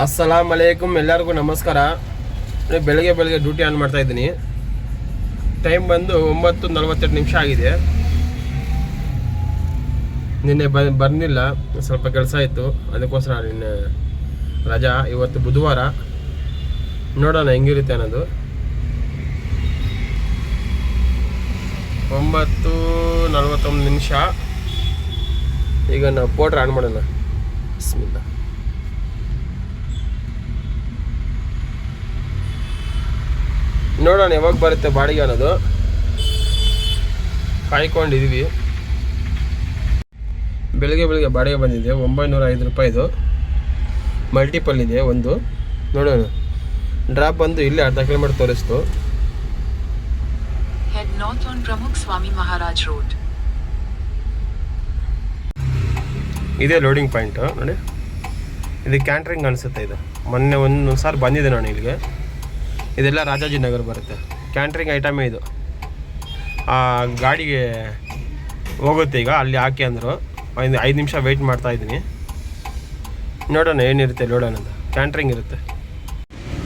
ಅಸ್ಸಲಾಂ ಅಲೈಕುಮ್, ಎಲ್ಲರಿಗೂ ನಮಸ್ಕಾರ. ಬೆಳಗ್ಗೆ ಡ್ಯೂಟಿ ಆನ್ ಮಾಡ್ತಾ ಇದ್ದೀನಿ. ಟೈಮ್ ಬಂದು 9:42 ಆಗಿದೆ. ನಿನ್ನೆ ಬಂದಿಲ್ಲ, ಸ್ವಲ್ಪ ಕೆಲಸ ಇತ್ತು, ಅದಕ್ಕೋಸ್ಕರ ನಿನ್ನೆ ರಜಾ. ಇವತ್ತು ಬುಧವಾರ, ನೋಡೋಣ ಹೆಂಗಿರುತ್ತೆ ಅನ್ನೋದು. 9:41. ಈಗ ನಾವು ಪೋಟ್ರ್ ಆನ್ ಮಾಡೋಣ. ಬಿಸ್ಮಿಲ್ಲಾ. ನೋಡೋಣ ಯಾವಾಗ ಬರುತ್ತೆ ಬಾಡಿಗೆ ಅನ್ನೋದು, ಕಾಯ್ಕೊಂಡಿದ್ದೀವಿ. ಬೆಳಗ್ಗೆ ಬಾಡಿಗೆ ಬಂದಿದೆ 905 ರೂಪಾಯಿದು. ಮಲ್ಟಿಪಲ್ ಇದೆ ಒಂದು. ನೋಡೋಣ. ಡ್ರಾಪ್ ಬಂದು ಇಲ್ಲಿ 1/2 ಕಿಲೋಮೀಟರ್ ತೋರಿಸ್ತು. Head north on Pramukh Swami Maharaj Road. ಇದೇ ಲೋಡಿಂಗ್ ಪಾಯಿಂಟ್ ನೋಡಿ. ಇದು ಕ್ಯಾಂಟ್ರಿಂಗ್ ಅನಿಸುತ್ತೆ. ಇದು ಮೊನ್ನೆ ಒಂದು ಸಾರಿ ಬಂದಿದೆ ನಾನು ಇಲ್ಲಿಗೆ. ಇದೆಲ್ಲ ರಾಜಾಜಿನಗರ ಬರುತ್ತೆ. ಕ್ಯಾಂಟ್ರಿಂಗ್ ಐಟಮೇ ಇದು. ಆ ಗಾಡಿಗೆ ಹೋಗುತ್ತೆ. ಈಗ ಅಲ್ಲಿ ಹಾಕಿ ಅಂದರು. 5 ನಿಮಿಷ ವೆಯ್ಟ್ ಮಾಡ್ತಾಯಿದ್ದೀನಿ. ನೋಡೋಣ ಏನಿರುತ್ತೆ ಲೋಡ್ ಅನ್ನೋದು. ಕ್ಯಾಂಟ್ರಿಂಗ್ ಇರುತ್ತೆ.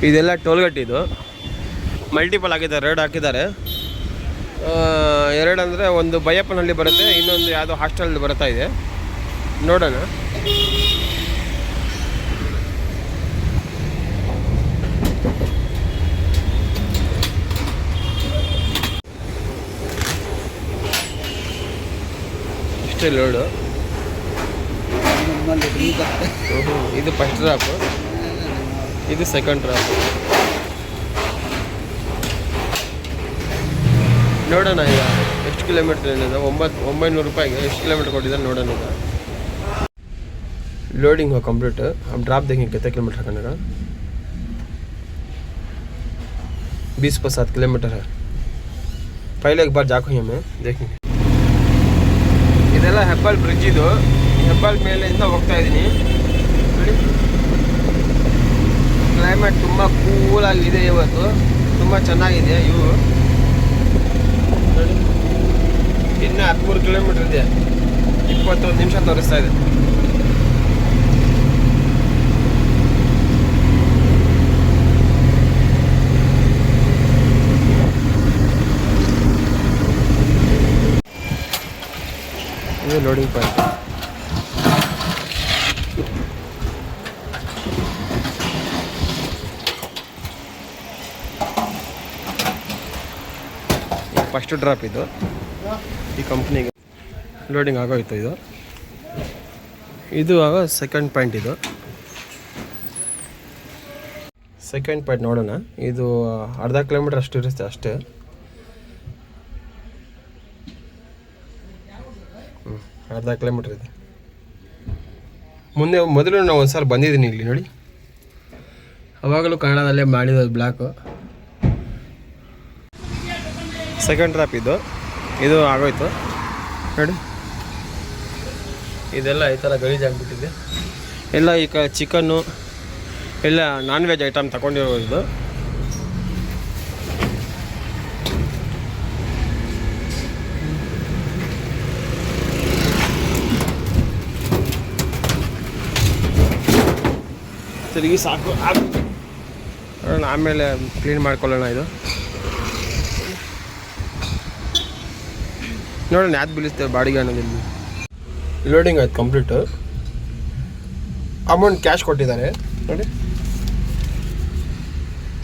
ಇದೆಲ್ಲ ಟೋಲ್ಗೇಟ್. ಇದು ಮಲ್ಟಿಪಲ್ ಆಗಿದ್ದಾರೆ, 2 ಹಾಕಿದ್ದಾರೆ. 2 ಅಂದರೆ ಒಂದು ಬೈಯಪ್ಪನಲ್ಲಿ ಬರುತ್ತೆ, ಇನ್ನೊಂದು ಯಾವುದೋ ಹಾಸ್ಟೆಲ್ ಬರ್ತಾ ಇದೆ. ನೋಡೋಣ. ಇಷ್ಟೇ ಲೋಡು. ಇದು ಫಸ್ಟ್ ಡ್ರಾಪ್, ಇದು ಸೆಕೆಂಡ್ ಡ್ರಾಪ್. ನೋಡೋಣ ಈಗ ಎಷ್ಟು ಕಿಲೋಮೀಟ್ರ್ ಏನಿದೆ. 900 ರೂಪಾಯಿಗೆ ಎಷ್ಟು ಕಿಲೋಮೀಟ್ರ್ ಕೊಟ್ಟಿದ್ದಾರೆ ನೋಡೋಣ. ಈಗ लोडिंग हो कंप्लीट. अब ड्रॉप देखेंगे कितने किलोमीटर करने का. 20-7 किलोमीटर है. पहले एक बार जाको हमें देखेंगे. ಇದೆಲ್ಲ ಹೆಬ್ಬಾಳ್ ಬ್ರಿಡ್ಜ್. ಇದು ಹೆಬ್ಬಾಳ್ ಮೇಲಿಂದ ಹೋಗ್ತಾ ಇದ್ದೀನಿ. ಕ್ಲೈಮೇಟ್ ತುಂಬ ಕೂಲ್ ಆಗಿದೆ ಇವತ್ತು, ತುಂಬ ಚೆನ್ನಾಗಿದೆ. ಇವು ಇನ್ನು 13 ಕಿಲೋಮೀಟರ್ ಇದೆ. 21 ನಿಮಿಷ ತೋರಿಸ್ತಾ ಇದೆ. ಇದು ಲೋಡಿಂಗ್ ಪಾಯಿಂಟ್. ಫಸ್ಟ್ ಡ್ರಾಪ್ ಇದು. ಈ ಕಂಪ್ನಿಗೆ ಲೋಡಿಂಗ್ ಆಗೋಯ್ತು. ಇದು ಆಗ ಸೆಕೆಂಡ್ ಪಾಯಿಂಟ್. ಇದು ಸೆಕೆಂಡ್ ಪಾಯಿಂಟ್. ನೋಡೋಣ. ಇದು 1/2 ಕಿಲೋಮೀಟರ್ ಅಷ್ಟು ಇರುತ್ತೆ ಅಷ್ಟೇ. ಅರ್ಧ ಕಿಲೋಮೀಟ್ರ್ ಇದೆ. ಮೊದಲು ನಾವು ಒಂದು ಸಾರಿ ಬಂದಿದ್ದೀನಿ ಇಲ್ಲಿ ನೋಡಿ. ಅವಾಗಲೂ ಕನ್ನಡದಲ್ಲೇ ಮಾಡಿದ್ದು ಬ್ಲಾಕು. ಸೆಕೆಂಡ್ ಡ್ರಾಪ್ ಇದು. ಇದು ಆಗೋಯ್ತು ನೋಡಿ. ಇದೆಲ್ಲ ಈ ಥರ ಗಲೀಜಾಗಿಬಿಟ್ಟಿದೆ. ಎಲ್ಲ ಈಗ ಚಿಕನ್ನು ಎಲ್ಲ ನಾನ್ ವೆಜ್ ಐಟಮ್ ತಗೊಂಡಿರೋದು. ತಿರುಗಿ ಸಾಕು ಆಮೇಲೆ ಕ್ಲೀನ್ ಮಾಡ್ಕೊಳ್ಳೋಣ. ಇದು ನೋಡೋಣ ಯಾವ್ದು ಬೀಳಿಸ್ತೇವೆ ಬಾಡಿಗೆ ಅನ್ನೋದಿಲ್ಲ. ಲೋಡಿಂಗ್ ಆಯ್ತು ಕಂಪ್ಲೀಟು. ಅಮೌಂಟ್ ಕ್ಯಾಶ್ ಕೊಟ್ಟಿದ್ದಾರೆ ನೋಡಿ.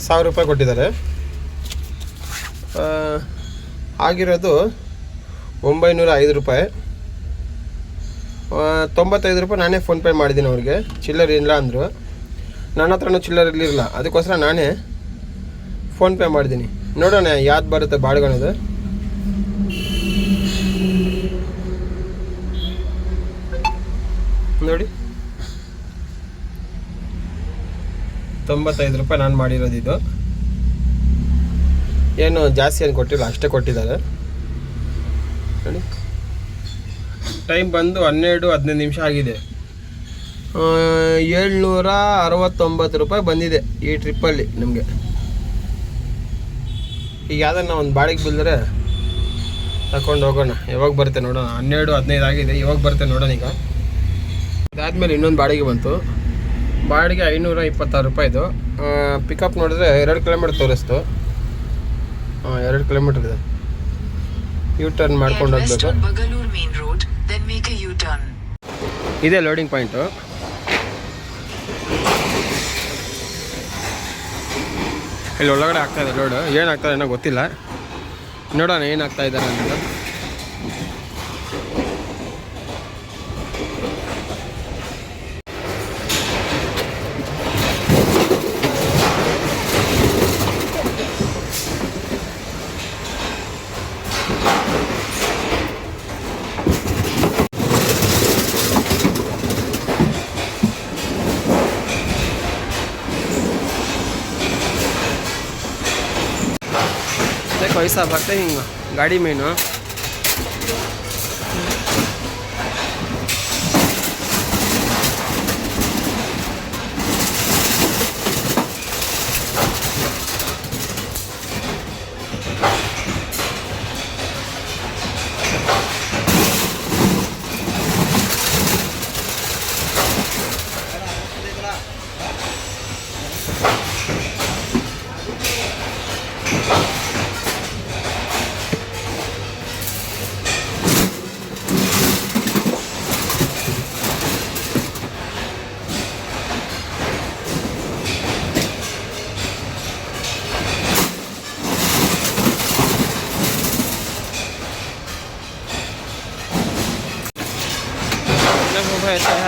1000 ರೂಪಾಯಿ ಕೊಟ್ಟಿದ್ದಾರೆ. ಆಗಿರೋದು 905 ರೂಪಾಯಿ. 95 ರೂಪಾಯಿ ನಾನೇ ಫೋನ್ಪೇ ಮಾಡಿದ್ದೀನಿ ಅವ್ರಿಗೆ. ಚಿಲ್ಲರ್ ಇಲ್ಲ ಅಂದರು. ನನ್ನ ಹತ್ರನೂ ಚಿಲ್ಲರ್ ಇರಲಿಲ್ಲ, ಅದಕ್ಕೋಸ್ಕರ ನಾನೇ ಫೋನ್ಪೇ ಮಾಡಿದ್ದೀನಿ. ನೋಡೋಣ ಯಾವ್ದು ಬರುತ್ತೆ ಬಾಡಿಗೆ ಅನ್ನೋದು. ನೋಡಿ 95 ರೂಪಾಯಿ ನಾನು ಮಾಡಿರೋದು. ಇದು ಏನು ಜಾಸ್ತಿ ಏನು ಕೊಟ್ಟಿಲ್ಲ, ಅಷ್ಟೇ ಕೊಟ್ಟಿದ್ದಾರೆ ನೋಡಿ. ಟೈಮ್ ಬಂದು 12-15 ನಿಮಿಷ ಆಗಿದೆ. 769 ರೂಪಾಯಿ ಬಂದಿದೆ ಈ ಟ್ರಿಪ್ಪಲ್ಲಿ ನಮಗೆ. ಈಗ ಯಾವ್ದನ್ನ ಒಂದು ಬಾಡಿಗೆ ಬಿಲ್ದರೆ ತಗೊಂಡು ಹೋಗೋಣ. ಯಾವಾಗ ಬರುತ್ತೆ ನೋಡೋಣ. 12-15 ಆಗಿದೆ. ಯಾವಾಗ ಬರುತ್ತೆ ನೋಡೋಣ. ಈಗ ಅದಾದಮೇಲೆ ಇನ್ನೊಂದು ಬಾಡಿಗೆ ಬಂತು. ಬಾಡಿಗೆ 526 ರೂಪಾಯಿದು. ಪಿಕಪ್ ನೋಡಿದ್ರೆ 2 ಕಿಲೋಮೀಟ್ರ್ ತೋರಿಸ್ತು. 2 ಕಿಲೋಮೀಟ್ರ್ ಇದೆ. ಯೂ ಟರ್ನ್ ಮಾಡ್ಕೊಂಡು Head west ಹೋಗ್ಬೇಕು. on Bagalur main road, then make a U-turn. ಇದೇ ಲೋಡಿಂಗ್ ಪಾಯಿಂಟು. ಇಲ್ಲಿ ಒಳಗಡೆ ಆಗ್ತಾಯಿದೆ ಲೋಡು. ಏನಾಗ್ತದೆ ಏನೋ ಗೊತ್ತಿಲ್ಲ, ನೋಡೋಣ ಏನಾಗ್ತಾ ಇದ್ದಾರೆ ಅಂತ. देखो ऐसा भरते ही गाड़ी में ना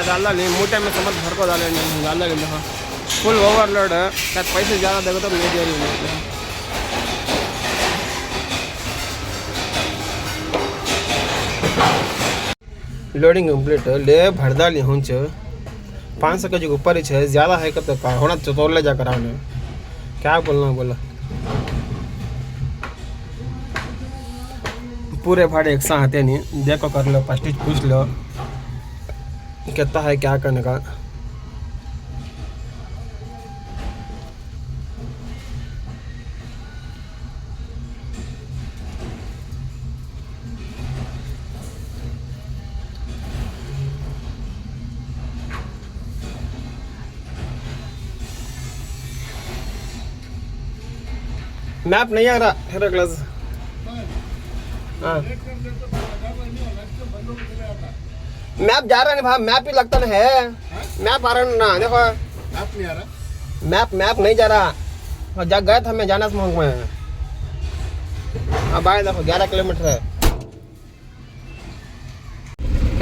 डाला नहीं मोटे में समझ भर को डाले नहीं डाला नहीं हाँ फुल ओवरलोड शायद पैसे ज़्यादा देगा तो नहीं दे रही लोडिंग कंप्लीट ले भर डाली हूँ 500 के जो ऊपर ही है ज़्यादा है कब तक होना तोड़ ले जाकर आने क्या बोला पूरे भाड़े एक साथ आते नहीं देखो कर लो फर्स्ट पूछ लो कितना है क्या करने का. मैप नहीं आ रहा है क्लास. हाँ मैप जा रहा है भाई मैप ही लगता नहीं है. मैप आ रहा है ना देखो मैप नहीं आ रहा. मैप नहीं जा रहा. जा गए थे मैं जाना समूह में. अब आए देखो 11 किलोमीटर है.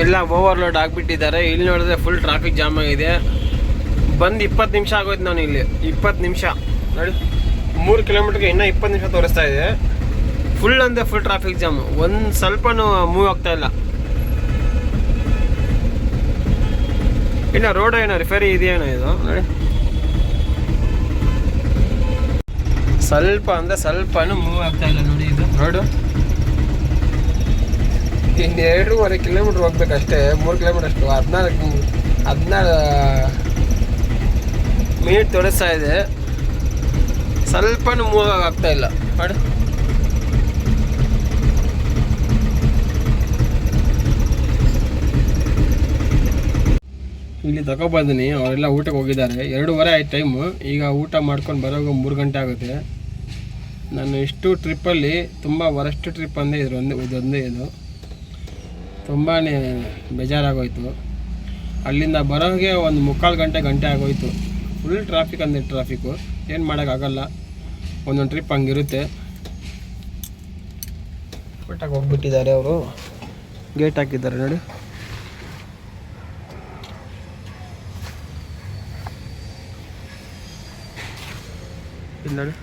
ಎಲ್ಲ ಓವರ್ಲೋಡ್ ಆಗಿಬಿಟ್ಟಿದ್ದಾರೆ. ಇಲ್ಲಿ ನೋಡಿದ್ರೆ ಫುಲ್ ಟ್ರಾಫಿಕ್ ಜಾಮ್ ಆಗಿದೆ. ಬಂದು 20 ನಿಮಿಷ ಆಗೋಯ್ತು. ನಾನು ಇಲ್ಲಿ 20 ನಿಮಿಷ ನೋಡಿ 3 ಕಿಲೋಮೀಟರ್ಗೆ ಇನ್ನೂ 20 ನಿಮಿಷ ತೋರಿಸ್ತಾ ಇದೆ. ಫುಲ್ ಅಂದರೆ ಫುಲ್ ಟ್ರಾಫಿಕ್ ಜಾಮ್. ಒಂದು ಸ್ವಲ್ಪನೂ ಮೂವ್ ಆಗ್ತಾ ಇಲ್ಲ. ಇನ್ನು ರೋಡ್ ಏನೋ ರಿಪೇರಿ ಇದೆಯೇನೋ ಇದು ನೋಡಿ. ಸ್ವಲ್ಪ ಅಂದರೆ ಸ್ವಲ್ಪನೂ ಮೂವ್ ಆಗ್ತಾ ಇಲ್ಲ ನೋಡಿ. ಇದು ರೋಡು ಇನ್ನು 2.5 ಕಿಲೋಮೀಟ್ರ್ ಹೋಗ್ಬೇಕಷ್ಟೇ. 3 ಕಿಲೋಮೀಟ್ರ್ ಅಷ್ಟು 14 ಮಿನಿಟ್ ತೋರಿಸ್ತಾ ಇದೆ. ಸ್ವಲ್ಪನೂ ಮೂವ್ ಆಗ್ತಾ ಇಲ್ಲ ನೋಡಿ. ಇಲ್ಲಿ ತಗೊಬಂದಿನಿ. ಅವರೆಲ್ಲ ಊಟಕ್ಕೆ ಹೋಗಿದ್ದಾರೆ. 2:30 ಆಯ್ತು ಟೈಮು. ಈಗ ಊಟ ಮಾಡ್ಕೊಂಡು ಬರೋವಾಗ 3 ಗಂಟೆ ಆಗುತ್ತೆ. ನಾನು ಇಷ್ಟು ಟ್ರಿಪ್ಪಲ್ಲಿ ತುಂಬ ವರಸ್ಟ್ ಟ್ರಿಪ್ ಅಂದೇ ಇದೊಂದೇ ಇದು. ತುಂಬಾ ಬೇಜಾರಾಗೋಯ್ತು. ಅಲ್ಲಿಂದ ಬರೋಗೆ ಒಂದು 3/4 ಗಂಟೆ ಆಗೋಯ್ತು. ಫುಲ್ ಟ್ರಾಫಿಕ್ ಅಂದರೆ ಟ್ರಾಫಿಕ್ಕು. ಏನು ಮಾಡೋಕ್ಕಾಗಲ್ಲ, ಒಂದೊಂದು ಟ್ರಿಪ್ ಹಂಗಿರುತ್ತೆ. ಊಟಕ್ಕೆ ಹೋಗ್ಬಿಟ್ಟಿದ್ದಾರೆ ಅವರು. ಗೇಟ್ ಹಾಕಿದ್ದಾರೆ ನೋಡಿ. ನೋಡಿ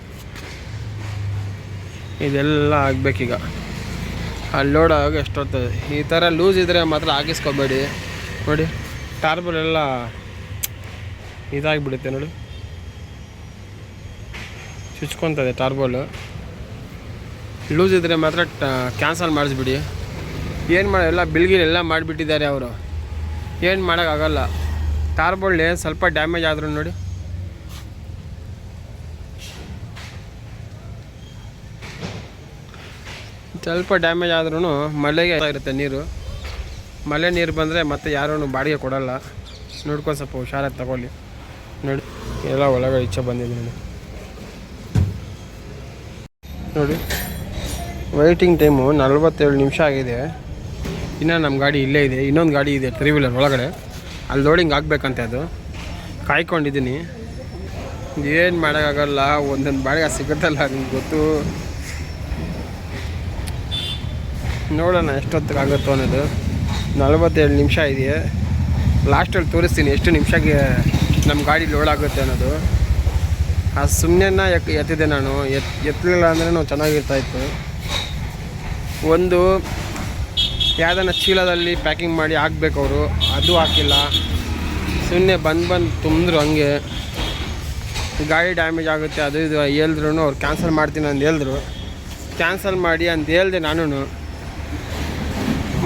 ಇದೆಲ್ಲ ಆಗಬೇಕೀಗ. ಅಲ್ಲಿ ಲೋಡ್ ಆಗ ಎಷ್ಟೊತ್ತದೆ. ಈ ಥರ ಲೂಸ್ ಇದ್ದರೆ ಮಾತ್ರ ಹಾಕಿಸ್ಕೋಬೇಡಿ ನೋಡಿ. ಟಾರ್ಬಲೆಲ್ಲ ಇದಾಗಿಬಿಡುತ್ತೆ ನೋಡಿ, ಚುಚ್ಕೊತದೆ ಟಾರ್ಬೋಲು. ಲೂಸ್ ಇದ್ದರೆ ಮಾತ್ರ ಕ್ಯಾನ್ಸಲ್ ಮಾಡಿಸ್ಬಿಡಿ. ಏನು ಮಾಡಿ ಎಲ್ಲ ಬಿಲ್ಗಿಲೆಲ್ಲ ಮಾಡಿಬಿಟ್ಟಿದ್ದಾರೆ ಅವರು. ಏನು ಮಾಡೋಕ್ಕಾಗಲ್ಲ. ಟಾರ್ಬೋಲ್ ಸ್ವಲ್ಪ ಡ್ಯಾಮೇಜ್ ಆದರೂ ನೋಡಿ. ಸ್ವಲ್ಪ ಡ್ಯಾಮೇಜ್ ಆದ್ರೂ ಮಳೆಗೆ ಇರುತ್ತೆ ನೀರು. ಮಳೆ ನೀರು ಬಂದರೆ ಮತ್ತೆ ಯಾರೂ ಬಾಡಿಗೆ ಕೊಡೋಲ್ಲ. ನೋಡ್ಕೊಂಡು ಸ್ವಲ್ಪ ಹುಷಾರಾಗಿ ತಗೊಳ್ಳಿ. ನೋಡಿ ಎಲ್ಲ ಒಳಗಡೆ ಈಚೆ ಬಂದಿದೆ ನೋಡಿ. ವೆಯ್ಟಿಂಗ್ ಟೈಮು 47 ನಿಮಿಷ ಆಗಿದೆ. ಇನ್ನು ನಮ್ಮ ಗಾಡಿ ಇಲ್ಲೇ ಇದೆ, ಇನ್ನೊಂದು ಗಾಡಿ ಇದೆ 3 ವೀಲರ್ ಒಳಗಡೆ, ಅಲ್ಲಿ ಲೋಡಿಂಗ್ ಆಗಬೇಕಂತೆ. ಅದು ಕಾಯ್ಕೊಂಡಿದ್ದೀನಿ. ಏನು ಮಾಡೋಕ್ಕಾಗಲ್ಲ, ಒಂದೊಂದು ಬಾಡಿಗೆ ಸಿಗುತ್ತಲ್ಲ ನಿಮ್ಗೆ ಗೊತ್ತು. ನೋಡೋಣ ಎಷ್ಟೊತ್ತಿಗೆ ಆಗುತ್ತೋ ಅನ್ನೋದು. 47 ನಿಮಿಷ ಇದೆಯೇ. ಲಾಸ್ಟಲ್ಲಿ ತೋರಿಸ್ತೀನಿ ಎಷ್ಟು ನಿಮಿಷಕ್ಕೆ ನಮ್ಮ ಗಾಡಿ ಲೋಡ್ ಆಗುತ್ತೆ ಅನ್ನೋದು. ಆ ಸುಮ್ಮನೆ ಎತ್ತಿದೆ ನಾನು. ಎತ್ತಲಿಲ್ಲ ಅಂದ್ರೂ ಚೆನ್ನಾಗಿರ್ತಾಯಿತ್ತು. ಒಂದು ಯಾವುದನ್ನ ಚೀಲದಲ್ಲಿ ಪ್ಯಾಕಿಂಗ್ ಮಾಡಿ ಹಾಕ್ಬೇಕು ಅವರು, ಅದು ಹಾಕಿಲ್ಲ. ಸುಮ್ಮನೆ ಬಂದು ತುಂಬಿದ್ರು ಹಂಗೆ. ಗಾಡಿ ಡ್ಯಾಮೇಜ್ ಆಗುತ್ತೆ ಅದು ಇದು ಹೇಳಿದ್ರು. ಅವ್ರು ಕ್ಯಾನ್ಸಲ್ ಮಾಡ್ತೀನಿ ಅಂತ ಹೇಳಿದ್ರು. ಕ್ಯಾನ್ಸಲ್ ಮಾಡಿ ಅಂತ ಹೇಳಿದೆ ನಾನು.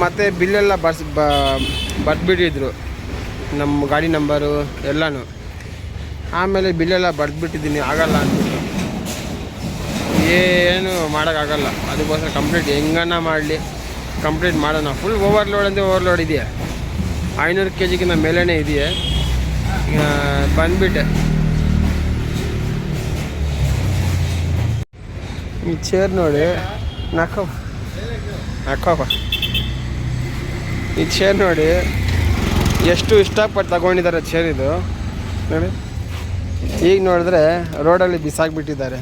ಮತ್ತು ಬಿಲ್ಲೆಲ್ಲ ಬರ್ದ್ಬಿಟ್ಟಿದ್ರು, ನಮ್ಮ ಗಾಡಿ ನಂಬರು ಎಲ್ಲನೂ. ಆಮೇಲೆ ಬಿಲ್ಲೆಲ್ಲ ಬರೆದ್ಬಿಟ್ಟಿದ್ದೀನಿ, ಆಗಲ್ಲ ಅಂದ್ಬಿಟ್ಟು. ಏನು ಮಾಡೋಕ್ಕಾಗಲ್ಲ. ಅದಕ್ಕೋಸ್ಕರ ಕಂಪ್ಲೀಟ್ ಹೆಂಗನ್ನ ಮಾಡಲಿ, ಕಂಪ್ಲೀಟ್ ಮಾಡೋಣ. ಫುಲ್ ಓವರ್ಲೋಡ್ ಅಂದರೆ ಓವರ್ಲೋಡ್ ಇದೆಯಾ, 500 kgಗಿಂತ ಮೇಲೇ ಇದೆಯೇ. ಬಂದುಬಿಟ್ಟೆ. ಈ ಚೇರ್ ನೋಡಿ, ಹಾಕೋಪ್ಪ. ಈ ಚೇರ್ ನೋಡಿ ಎಷ್ಟು ಇಷ್ಟಪಟ್ಟು ತಗೊಂಡಿದ್ದಾರೆ ಚೇರ್ ಇದು ನೋಡಿ. ಈಗ ನೋಡಿದ್ರೆ ರೋಡಲ್ಲಿ ಬಿಸಾಕ್ಬಿಟ್ಟಿದ್ದಾರೆ.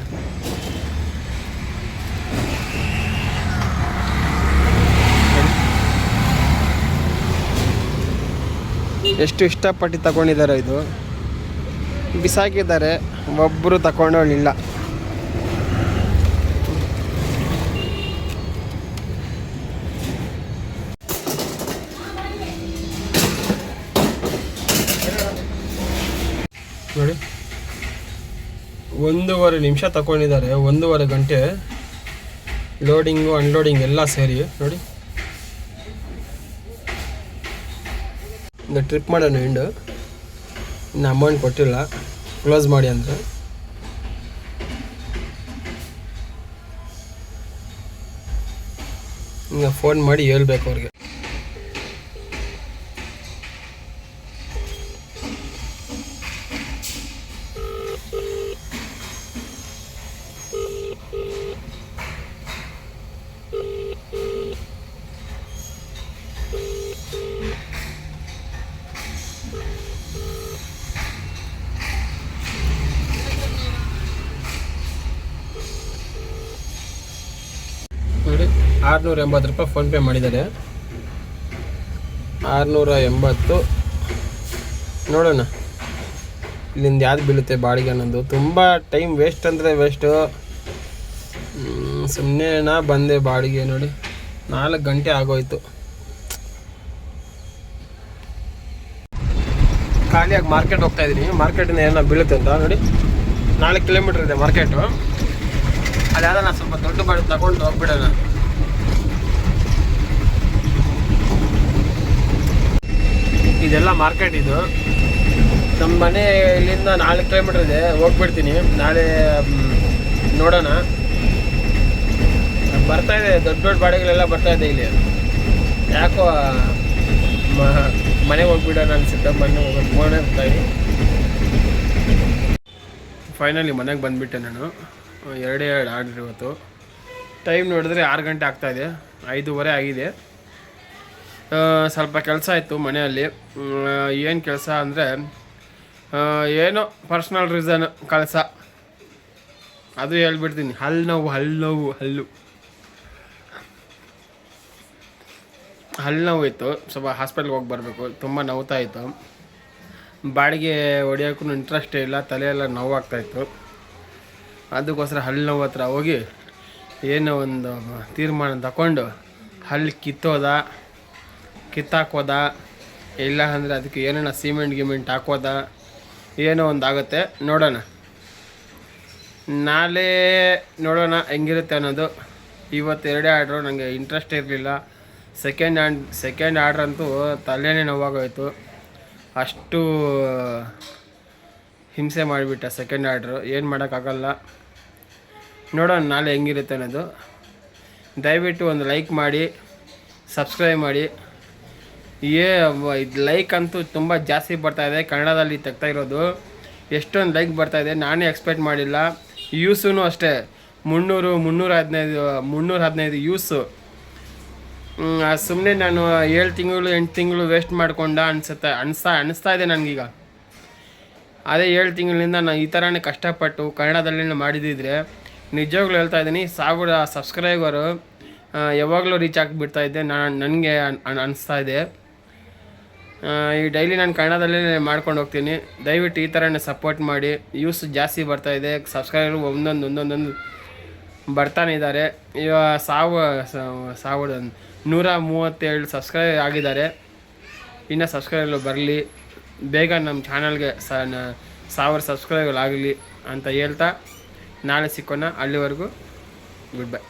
ಎಷ್ಟು ಇಷ್ಟಪಟ್ಟು ತಗೊಂಡಿದ್ದಾರೆ, ಇದು ಬಿಸಾಕಿದ್ದಾರೆ. ಒಬ್ಬರು ತಗೊಂಡೋಳಿಲ್ಲ. ನೋಡಿ 1.5 ನಿಮಿಷ ತಗೊಂಡಿದ್ದಾರೆ, 1.5 ಗಂಟೆ ಲೋಡಿಂಗು ಅನ್ಲೋಡಿಂಗ್ ಎಲ್ಲ ಸೇರಿ ನೋಡಿ. ಒಂದು ಟ್ರಿಪ್ ಮಾಡೋಣ ಎಂಡು. ಇನ್ನು ಅಮೌಂಟ್ ಕೊಟ್ಟಿಲ್ಲ, ಕ್ಲೋಸ್ ಮಾಡಿ ಅಂದರೆ. ಈಗ ಫೋನ್ ಮಾಡಿ ಹೇಳ್ಬೇಕು ಅವ್ರಿಗೆ. ನೋಡಿ 680 ರೂಪಾಯಿ ಫೋನ್ಪೇ ಮಾಡಿದ್ದಾರೆ. 680. ನೋಡೋಣ ಇಲ್ಲಿಂದ ಯಾವ್ದು ಬೀಳುತ್ತೆ ಬಾಡಿಗೆ ಅನ್ನೋದು. ತುಂಬ ಟೈಮ್ ವೇಸ್ಟ್ ಅಂದರೆ ವೇಸ್ಟು. ಸುಮ್ಮನೆ ಬಂದೆ ಬಾಡಿಗೆ ನೋಡಿ 4 ಗಂಟೆ ಆಗೋಯ್ತು. ಖಾಲಿಯಾಗಿ ಮಾರ್ಕೆಟ್ ಹೋಗ್ತಾ ಇದ್ದೀನಿ. ಮಾರ್ಕೆಟಿಂದ ಏನೋ ಬೀಳುತ್ತೆ ಅಂತ ನೋಡಿ. 4 ಕಿಲೋಮೀಟ್ರ್ ಇದೆ ಮಾರ್ಕೆಟು. ಅದಾದ ನಾನು ಸ್ವಲ್ಪ ದೊಡ್ಡ ಬಾಡಿ ತಗೊಂಡು ಹೋಗ್ಬಿಡೋಣ. ಇದೆಲ್ಲ ಮಾರ್ಕೆಟ್ ಇದು. ನಮ್ಮ ಮನೆ ಇಲ್ಲಿಂದ 4 ಕಿಲೋಮೀಟ್ರ್ ಇದೆ, ಹೋಗ್ಬಿಡ್ತೀನಿ ನಾಳೆ. ನೋಡೋಣ. ಬರ್ತಾಯಿದೆ ದೊಡ್ಡ ಬಾಡಿಗಳೆಲ್ಲ ಬರ್ತಾಯಿದೆ ಇಲ್ಲಿ. ಯಾಕೋ ಮನೆಗೆ ಹೋಗ್ಬಿಡೋಣ ಅನ್ಸುತ್ತೆ. ಮನೆಗೆ ಫೋನೇ ಇರ್ತಾಯಿದ್ದೀನಿ. ಫೈನಲಿ ಮನೆಗೆ ಬಂದುಬಿಟ್ಟೆ ನಾನು. 2 ಆರ್ಡ್ರ್ ಇವತ್ತು. ಟೈಮ್ ನೋಡಿದ್ರೆ 6 ಗಂಟೆ ಆಗ್ತಾಯಿದೆ, 5:15 ಆಗಿದೆ. ಸ್ವಲ್ಪ ಕೆಲಸ ಇತ್ತು ಮನೆಯಲ್ಲಿ. ಏನು ಕೆಲಸ ಅಂದರೆ ಏನೋ ಪರ್ಸ್ನಲ್ ರೀಸನ್ ಕೆಲಸ, ಅದು ಹೇಳ್ಬಿಡ್ತೀನಿ. ಹಲ್ಲು ನೋವು ಇತ್ತು. ಸ್ವಲ್ಪ ಹಾಸ್ಪಿಟ್ಲ್ಗೆ ಹೋಗಿ ಬರಬೇಕು. ತುಂಬ ನೋವ್ತಾ ಇತ್ತು. ಬಾಡಿಗೆ ಹೊಡಿಯೋಕ್ಕೂ ಇಂಟ್ರೆಸ್ಟೇ ಇಲ್ಲ, ತಲೆಯೆಲ್ಲ ನೋವಾಗ್ತಾಯಿತ್ತು. ಅದಕ್ಕೋಸ್ಕರ ಹಲ್ಲು ನೋವು ಹತ್ರ ಹೋಗಿ ಏನೋ ಒಂದು ತೀರ್ಮಾನ ತಗೊಂಡು ಹಲ್ಲು ಕಿತ್ತಾಕೋದ, ಇಲ್ಲ ಅಂದರೆ ಅದಕ್ಕೆ ಏನೇನೋ ಸಿಮೆಂಟ್ ಹಾಕೋದ, ಏನೋ ಒಂದು ಆಗುತ್ತೆ. ನೋಡೋಣ ನಾಳೆ ನೋಡೋಣ ಹೆಂಗಿರುತ್ತೆ ಅನ್ನೋದು. ಇವತ್ತು 2 ಆರ್ಡ್ರು. ನನಗೆ ಇಂಟ್ರೆಸ್ಟ್ ಇರಲಿಲ್ಲ. ಸೆಕೆಂಡ್ ಆರ್ಡ್ರ್ ಅಂತೂ ತಲೆನೇ ನೋವಾಗೋಯ್ತು. ಅಷ್ಟು ಹಿಂಸೆ ಮಾಡಿಬಿಟ್ಟೆ ಸೆಕೆಂಡ್ ಆರ್ಡ್ರು. ಏನು ಮಾಡೋಕ್ಕಾಗಲ್ಲ. ನೋಡೋಣ ನಾಳೆ ಹೆಂಗಿರುತ್ತೆ ಅನ್ನೋದು. ದಯವಿಟ್ಟು ಒಂದು ಲೈಕ್ ಮಾಡಿ, ಸಬ್ಸ್ಕ್ರೈಬ್ ಮಾಡಿ. ಇದು ಲೈಕ್ ಅಂತೂ ತುಂಬ ಜಾಸ್ತಿ ಬರ್ತಾಯಿದೆ. ಕನ್ನಡದಲ್ಲಿ ತೆಗ್ತಾ ಇರೋದು ಎಷ್ಟೊಂದು ಲೈಕ್ ಬರ್ತಾಯಿದೆ, ನಾನೇ ಎಕ್ಸ್ಪೆಕ್ಟ್ ಮಾಡಿಲ್ಲ. ಯೂಸೂ ಅಷ್ಟೇ 315 ಯೂಸು. ಸುಮ್ಮನೆ ನಾನು 7 ತಿಂಗಳು 8 ತಿಂಗಳು ವೇಸ್ಟ್ ಮಾಡ್ಕೊಂಡ ಅನಿಸ್ತಾ ಇದೆ ನನಗೀಗ. ಅದೇ 7 ತಿಂಗಳಿಂದ ನಾನು ಈ ಥರನೇ ಕಷ್ಟಪಟ್ಟು ಕನ್ನಡದಲ್ಲಿ ಮಾಡಿದ್ದಿದ್ರೆ ನಿಜವಾಗ್ಲೂ ಹೇಳ್ತಾ ಇದ್ದೀನಿ 1000 ಸಬ್ಸ್ಕ್ರೈಬರು ಯಾವಾಗಲೂ ರೀಚ್ ಆಗಿಬಿಡ್ತಾಯಿದ್ದೆ ನನಗೆ ಅನಿಸ್ತಾ ಇದೆ. ಈ ಡೈಲಿ ನಾನು ಕನ್ನಡದಲ್ಲೇ ಮಾಡ್ಕೊಂಡು ಹೋಗ್ತೀನಿ. ದಯವಿಟ್ಟು ಈ ಥರನೇ ಸಪೋರ್ಟ್ ಮಾಡಿ. ಯೂಸ್ ಜಾಸ್ತಿ ಬರ್ತಾಯಿದೆ, ಸಬ್ಸ್ಕ್ರೈಬರು ಒಂದೊಂದು ಬರ್ತಾನೆ ಇದ್ದಾರೆ. ಇವಾಗ 1137 ಸಬ್ಸ್ಕ್ರೈಬ್ ಆಗಿದ್ದಾರೆ. ಇನ್ನು ಸಬ್ಸ್ಕ್ರೈಬರ್ ಬರಲಿ, ಬೇಗ ನಮ್ಮ ಚಾನಲ್ಗೆ 1000 ಸಬ್ಸ್ಕ್ರೈಬರ್ ಆಗಲಿ ಅಂತ ಹೇಳ್ತಾ ನಾಳೆ ಸಿಕ್ಕೋಣ. ಅಲ್ಲಿವರೆಗೂ ಗುಡ್ ಬೈ.